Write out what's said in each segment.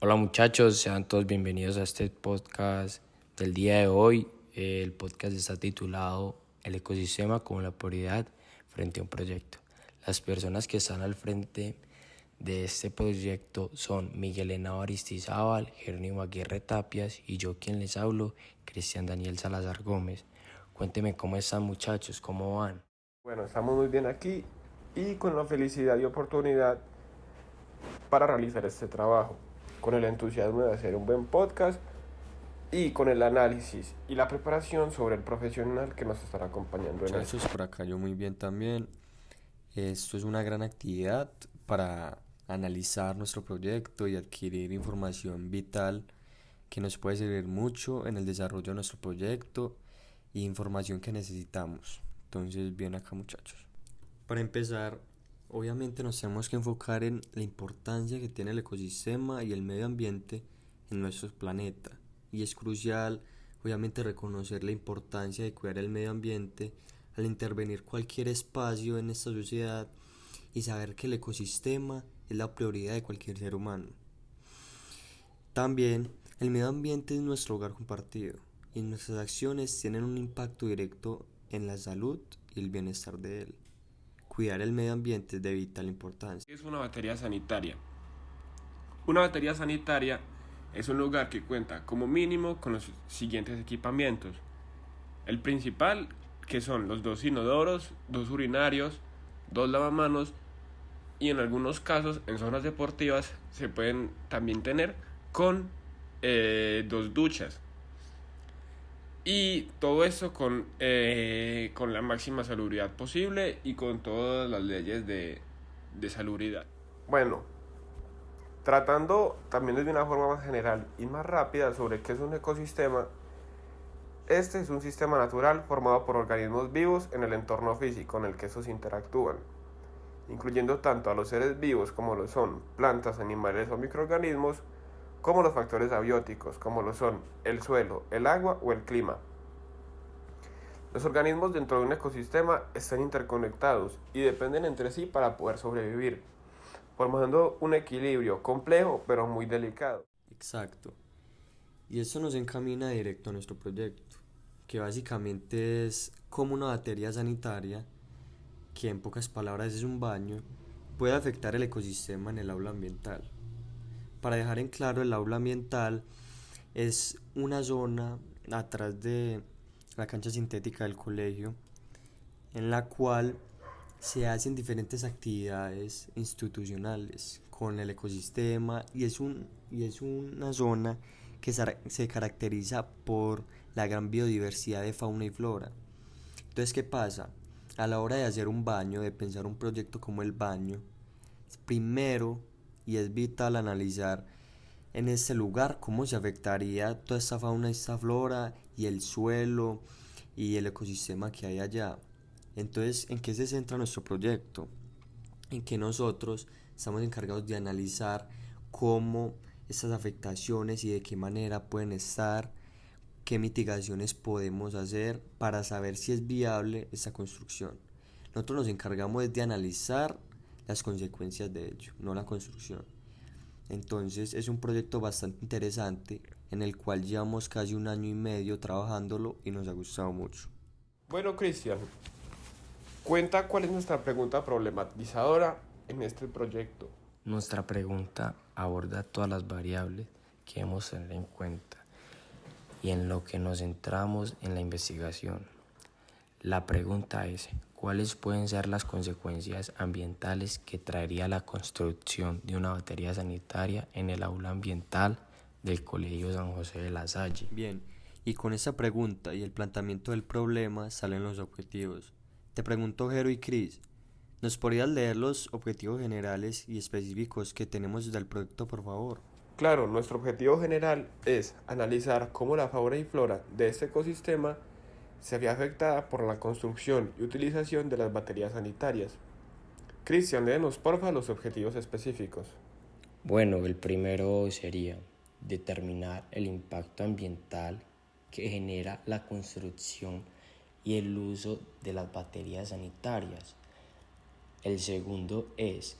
Hola muchachos, sean todos bienvenidos a este podcast del día de hoy. El podcast está titulado El ecosistema como la prioridad frente a un proyecto. Las personas que están al frente de este proyecto son Miguel Henao Aristizábal, Jerónimo Aguirre Tapias y yo quien les hablo, Cristian Daniel Salazar Gómez. Cuéntenme cómo están muchachos, cómo van. Bueno, estamos muy bien aquí y con la felicidad y oportunidad para realizar este trabajo, con el entusiasmo de hacer un buen podcast y con el análisis y la preparación sobre el profesional que nos estará acompañando en esto. Muchachos, por acá yo muy bien también. Esto es una gran actividad para analizar nuestro proyecto y adquirir información vital que nos puede servir mucho en el desarrollo de nuestro proyecto y información que necesitamos. Entonces, bien acá muchachos. Para empezar, obviamente nos tenemos que enfocar en la importancia que tiene el ecosistema y el medio ambiente en nuestro planeta. Y es crucial, obviamente, reconocer la importancia de cuidar el medio ambiente al intervenir cualquier espacio en esta sociedad y saber que el ecosistema es la prioridad de cualquier ser humano. También, el medio ambiente es nuestro hogar compartido y nuestras acciones tienen un impacto directo en la salud y el bienestar de él. Cuidar el medio ambiente es de vital importancia. Es una batería sanitaria. Una batería sanitaria es un lugar que cuenta como mínimo con los siguientes equipamientos. El principal, que son los 2 inodoros, 2 urinarios, 2 lavamanos y en algunos casos en zonas deportivas se pueden también tener con 2 duchas. Y todo esto con la máxima salubridad posible y con todas las leyes de salubridad. Bueno, tratando también de una forma más general y más rápida sobre qué es un ecosistema, este es un sistema natural formado por organismos vivos en el entorno físico en el que estos interactúan, incluyendo tanto a los seres vivos como lo son plantas, animales o microorganismos, como los factores abióticos, como lo son el suelo, el agua o el clima. Los organismos dentro de un ecosistema están interconectados y dependen entre sí para poder sobrevivir, formando un equilibrio complejo pero muy delicado. Exacto. Y esto nos encamina directo a nuestro proyecto, que básicamente es cómo una batería sanitaria, que en pocas palabras es un baño, puede afectar el ecosistema en el aula ambiental. Para dejar en claro, el aula ambiental es una zona atrás de la cancha sintética del colegio, en la cual se hacen diferentes actividades institucionales con el ecosistema y es una zona que se caracteriza por la gran biodiversidad de fauna y flora. Entonces, ¿qué pasa? A la hora de hacer un baño, de pensar un proyecto como el baño, primero y es vital analizar en este lugar cómo se afectaría toda esta fauna y esta flora y el suelo y el ecosistema que hay allá. Entonces, ¿en qué se centra nuestro proyecto? En que nosotros estamos encargados de analizar cómo estas afectaciones y de qué manera pueden estar, qué mitigaciones podemos hacer para saber si es viable esta construcción. Nosotros nos encargamos de analizar las consecuencias de ello, no la construcción. Entonces es un proyecto bastante interesante en el cual llevamos casi un año y medio trabajándolo y nos ha gustado mucho. Bueno, Cristian, cuenta cuál es nuestra pregunta problematizadora en este proyecto. Nuestra pregunta aborda todas las variables que debemos tener en cuenta y en lo que nos centramos en la investigación. La pregunta es, ¿cuáles pueden ser las consecuencias ambientales que traería la construcción de una batería sanitaria en el aula ambiental del Colegio San José de la Salle? Bien, y con esta pregunta y el planteamiento del problema salen los objetivos. Te pregunto, Jero y Cris, ¿nos podrías leer los objetivos generales y específicos que tenemos del proyecto, por favor? Claro, nuestro objetivo general es analizar cómo la fauna y flora de este ecosistema se ve afectada por la construcción y utilización de las baterías sanitarias. Cristian, léenos porfa los objetivos específicos. Bueno, el primero sería determinar el impacto ambiental que genera la construcción y el uso de las baterías sanitarias. El segundo es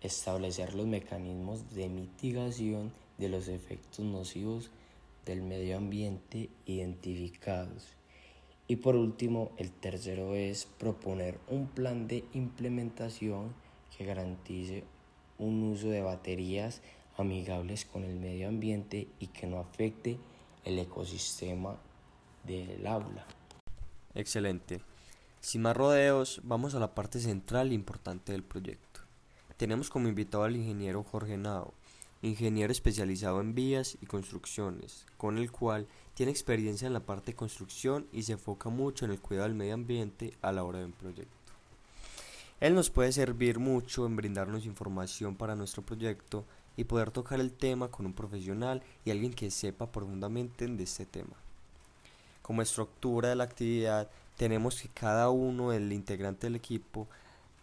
establecer los mecanismos de mitigación de los efectos nocivos del medio ambiente identificados. Y por último, el tercero es proponer un plan de implementación que garantice un uso de baterías amigables con el medio ambiente y que no afecte el ecosistema del aula. Excelente. Sin más rodeos, vamos a la parte central e importante del proyecto. Tenemos como invitado al ingeniero Jorge Henao, ingeniero especializado en vías y construcciones, con el cual tiene experiencia en la parte de construcción y se enfoca mucho en el cuidado del medio ambiente a la hora de un proyecto. Él nos puede servir mucho en brindarnos información para nuestro proyecto y poder tocar el tema con un profesional y alguien que sepa profundamente de este tema. Como estructura de la actividad, tenemos que cada uno del integrante del equipo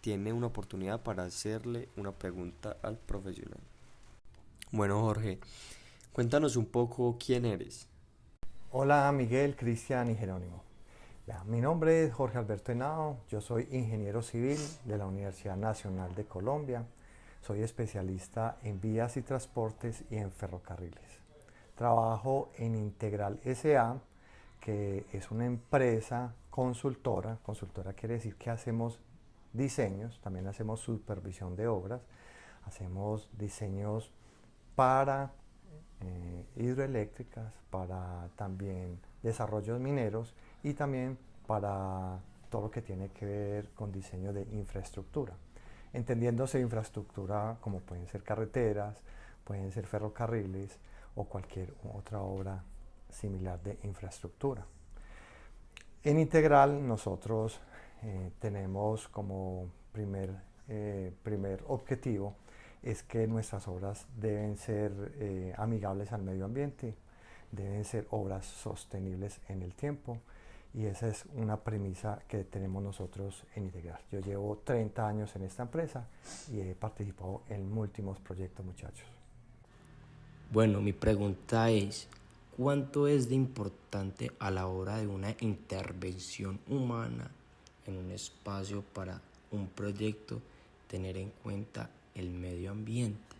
tiene una oportunidad para hacerle una pregunta al profesional. Bueno, Jorge, cuéntanos un poco quién eres. Hola Miguel, Cristian y Jerónimo. Mi nombre es Jorge Alberto Henao, yo soy ingeniero civil de la Universidad Nacional de Colombia, soy especialista en vías y transportes y en ferrocarriles. Trabajo en Integral S.A., que es una empresa consultora quiere decir que hacemos diseños, también hacemos supervisión de obras, hacemos diseños para hidroeléctricas, para también desarrollos mineros y también para todo lo que tiene que ver con diseño de infraestructura. Entendiéndose infraestructura como pueden ser carreteras, pueden ser ferrocarriles o cualquier otra obra similar de infraestructura. En Integral nosotros tenemos como primer objetivo es que nuestras obras deben ser amigables al medio ambiente, deben ser obras sostenibles en el tiempo y esa es una premisa que tenemos nosotros en Integral. Yo llevo 30 años en esta empresa y he participado en múltiples proyectos, muchachos. Bueno, mi pregunta es, ¿cuánto es de importante a la hora de una intervención humana en un espacio para un proyecto tener en cuenta el medio ambiente?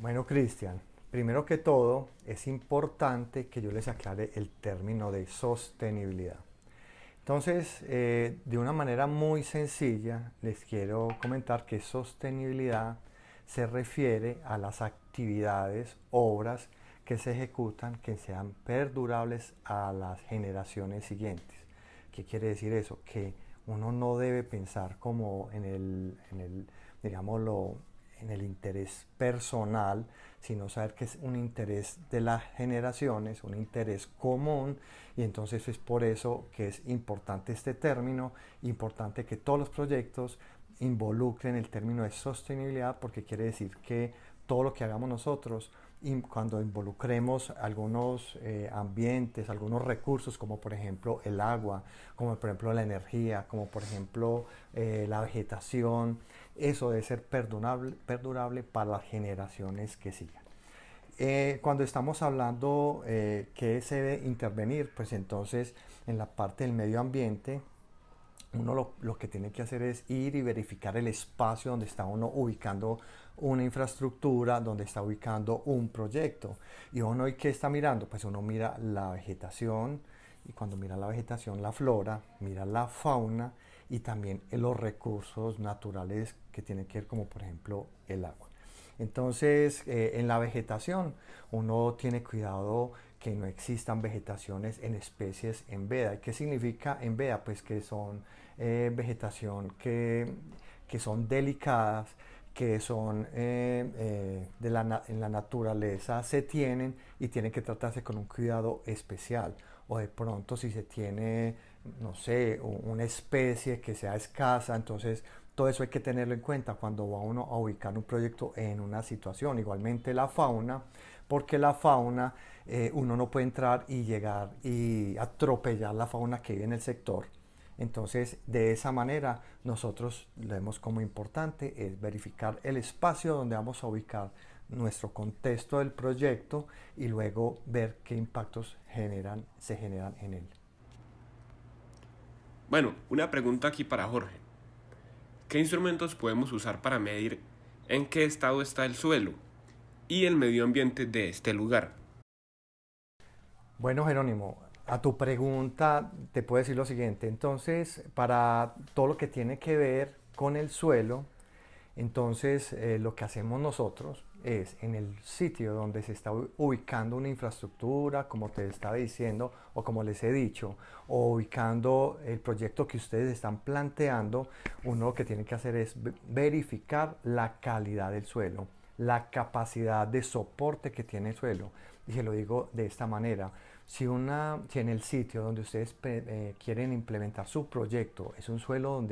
Bueno, Cristian, primero que todo es importante que yo les aclare el término de sostenibilidad. Entonces, de una manera muy sencilla, les quiero comentar que sostenibilidad se refiere a las actividades, obras que se ejecutan que sean perdurables a las generaciones siguientes. ¿Qué quiere decir eso? Que uno no debe pensar como en el interés personal, sino saber que es un interés de las generaciones, un interés común, y entonces es por eso que es importante este término, importante que todos los proyectos involucren el término de sostenibilidad, porque quiere decir que todo lo que hagamos nosotros, y cuando involucremos algunos ambientes, algunos recursos, como por ejemplo el agua, como por ejemplo la energía, como por ejemplo la vegetación, eso debe ser perdurable para las generaciones que sigan. Cuando estamos hablando que se debe intervenir, pues entonces en la parte del medio ambiente, uno lo que tiene que hacer es ir y verificar el espacio donde está uno ubicando una infraestructura, donde está ubicando un proyecto. Y uno, ¿y qué está mirando? Pues uno mira la vegetación, y cuando mira la vegetación, la flora, mira la fauna y también los recursos naturales que tienen que ver, como por ejemplo el agua. Entonces, en la vegetación, uno tiene cuidado que no existan vegetaciones en especies en veda. ¿Y qué significa en veda? Pues que son vegetación que son delicadas, que son en la naturaleza se tienen y tienen que tratarse con un cuidado especial. O de pronto si se tiene, no sé, una especie que sea escasa, entonces todo eso hay que tenerlo en cuenta cuando va uno a ubicar un proyecto en una situación. Igualmente la fauna, porque la fauna, uno no puede entrar y llegar y atropellar la fauna que vive en el sector. Entonces, de esa manera, nosotros lo vemos como importante, es verificar el espacio donde vamos a ubicar nuestro contexto del proyecto y luego ver qué impactos se generan en él. Bueno, una pregunta aquí para Jorge. ¿Qué instrumentos podemos usar para medir en qué estado está el suelo? y el medio ambiente de este lugar. Bueno, Jerónimo, a tu pregunta te puedo decir lo siguiente. Entonces, para todo lo que tiene que ver con el suelo, entonces lo que hacemos nosotros es en el sitio donde se está ubicando una infraestructura, como te estaba diciendo, o como les he dicho, o ubicando el proyecto que ustedes están planteando, uno lo que tiene que hacer es verificar la calidad del suelo, la capacidad de soporte que tiene el suelo. Y se lo digo de esta manera. Si en el sitio donde ustedes quieren implementar su proyecto es un suelo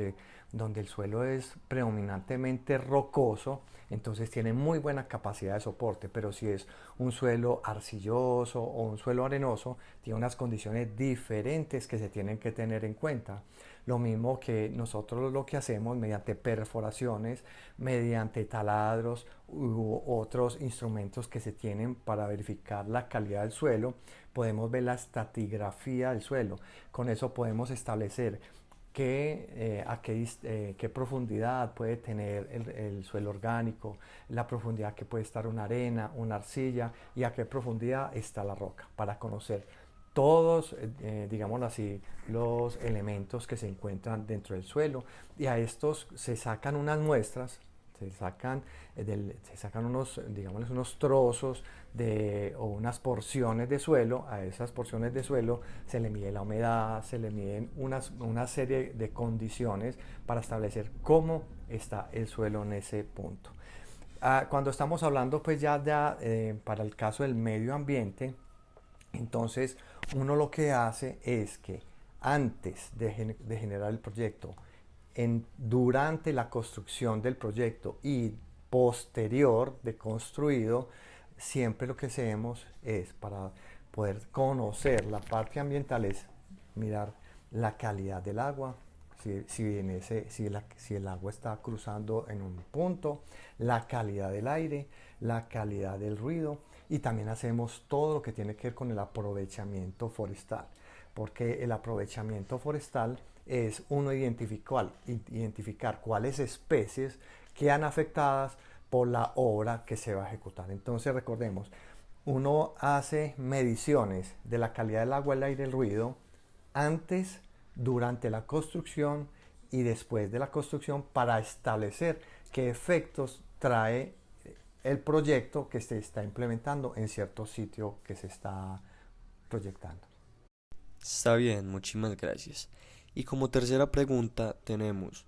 donde el suelo es predominantemente rocoso, entonces tiene muy buena capacidad de soporte, pero si es un suelo arcilloso o un suelo arenoso, tiene unas condiciones diferentes que se tienen que tener en cuenta. Lo mismo que nosotros lo que hacemos mediante perforaciones, mediante taladros u otros instrumentos que se tienen para verificar la calidad del suelo, podemos ver la estratigrafía del suelo. Con eso podemos establecer qué profundidad puede tener el suelo orgánico, la profundidad que puede estar una arena, una arcilla y a qué profundidad está la roca, para conocer todos, digámoslo así, los elementos que se encuentran dentro del suelo, y a estos se sacan unas muestras, se sacan unos, digamos, unos trozos o unas porciones de suelo. A esas porciones de suelo se le mide la humedad, se le miden una serie de condiciones para establecer cómo está el suelo en ese punto. Cuando estamos hablando pues para el caso del medio ambiente, entonces uno lo que hace es que antes de generar el proyecto, durante la construcción del proyecto y posterior de construido, siempre lo que hacemos es, para poder conocer la parte ambiental, es mirar la calidad del agua, si el agua está cruzando en un punto, la calidad del aire, la calidad del ruido, y también hacemos todo lo que tiene que ver con el aprovechamiento forestal, porque el aprovechamiento forestal es uno identificar cuáles especies quedan afectadas por la obra que se va a ejecutar. Entonces recordemos, uno hace mediciones de la calidad del agua, el aire, el ruido, antes, durante la construcción y después de la construcción, para establecer qué efectos trae el proyecto que se está implementando en cierto sitio que se está proyectando. Está bien, muchísimas gracias. Y como tercera pregunta tenemos,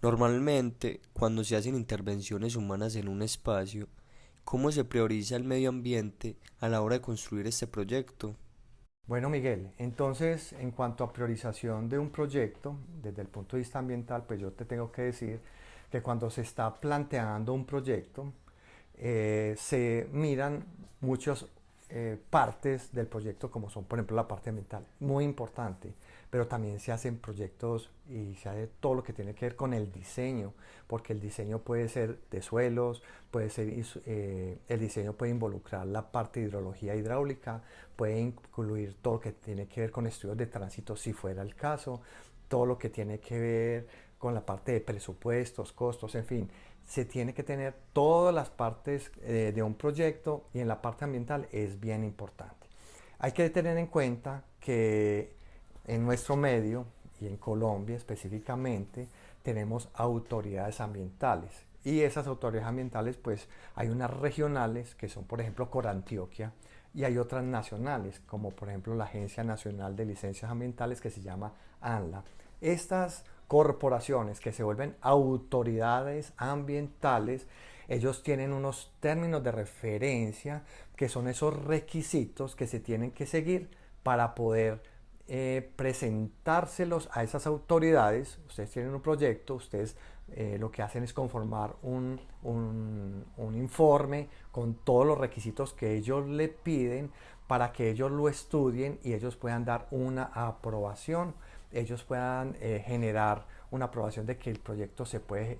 normalmente cuando se hacen intervenciones humanas en un espacio, ¿cómo se prioriza el medio ambiente a la hora de construir este proyecto? Bueno, Miguel, entonces en cuanto a priorización de un proyecto, desde el punto de vista ambiental, pues yo te tengo que decir que cuando se está planteando un proyecto, se miran muchas partes del proyecto, como son por ejemplo la parte ambiental, muy importante, pero también se hacen proyectos y se hace todo lo que tiene que ver con el diseño, porque el diseño puede ser de suelos, el diseño puede involucrar la parte de hidrología hidráulica, puede incluir todo lo que tiene que ver con estudios de tránsito si fuera el caso, todo lo que tiene que ver con la parte de presupuestos, costos, en fin. Se tiene que tener todas las partes de un proyecto, y en la parte ambiental es bien importante. Hay que tener en cuenta que en nuestro medio y en Colombia específicamente tenemos autoridades ambientales, y esas autoridades ambientales pues hay unas regionales que son por ejemplo Corantioquia, y hay otras nacionales como por ejemplo la Agencia Nacional de Licencias Ambientales, que se llama ANLA. Estas corporaciones que se vuelven autoridades ambientales, ellos tienen unos términos de referencia que son esos requisitos que se tienen que seguir para poder presentárselos a esas autoridades. Ustedes tienen un proyecto, ustedes lo que hacen es conformar un informe con todos los requisitos que ellos le piden para que ellos lo estudien y ellos puedan dar una aprobación, ellos puedan generar una aprobación de que el proyecto se puede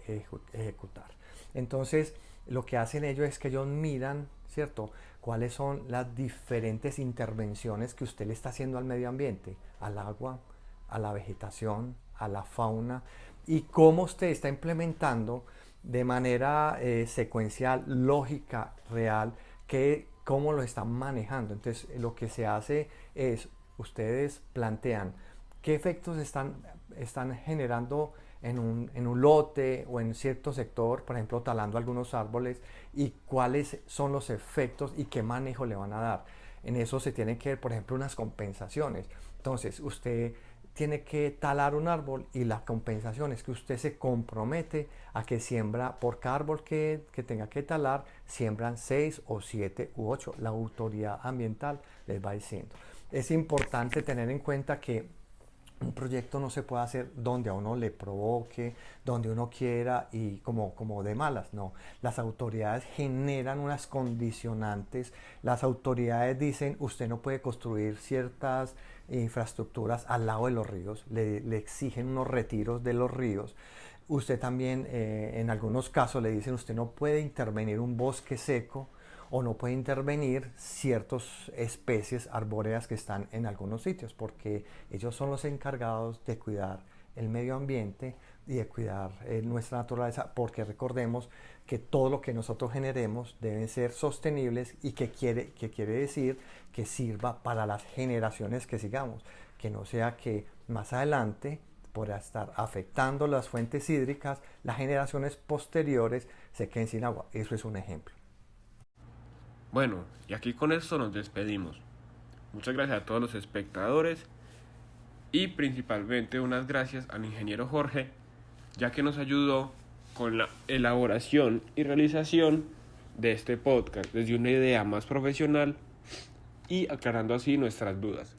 ejecutar. Entonces, lo que hacen ellos es que ellos miran, ¿cierto?, cuáles son las diferentes intervenciones que usted le está haciendo al medio ambiente, al agua, a la vegetación, a la fauna, y cómo usted está implementando de manera secuencial, lógica, real, cómo lo están manejando. Entonces, lo que se hace es, ustedes plantean qué efectos están generando en un lote o en cierto sector, por ejemplo, talando algunos árboles, y cuáles son los efectos y qué manejo le van a dar. En eso se tienen que ver, por ejemplo, unas compensaciones. Entonces, usted tiene que talar un árbol y la compensación es que usted se compromete a que siembra, por cada árbol que tenga que talar, siembran 6 o 7 u 8. La autoridad ambiental les va diciendo. Es importante tener en cuenta que un proyecto no se puede hacer donde a uno le provoque, donde uno quiera y como de malas, no. Las autoridades generan unas condicionantes, las autoridades dicen usted no puede construir ciertas infraestructuras al lado de los ríos, le exigen unos retiros de los ríos. Usted también en algunos casos le dicen usted no puede intervenir un bosque seco o no puede intervenir ciertas especies arbóreas que están en algunos sitios, porque ellos son los encargados de cuidar el medio ambiente y de cuidar nuestra naturaleza, porque recordemos que todo lo que nosotros generemos deben ser sostenibles y que quiere decir que sirva para las generaciones que sigamos, que no sea que más adelante podrá estar afectando las fuentes hídricas, las generaciones posteriores se queden sin agua. Eso es un ejemplo. Bueno, y aquí con esto nos despedimos. Muchas gracias a todos los espectadores y principalmente unas gracias al ingeniero Jorge, ya que nos ayudó con la elaboración y realización de este podcast desde una idea más profesional y aclarando así nuestras dudas.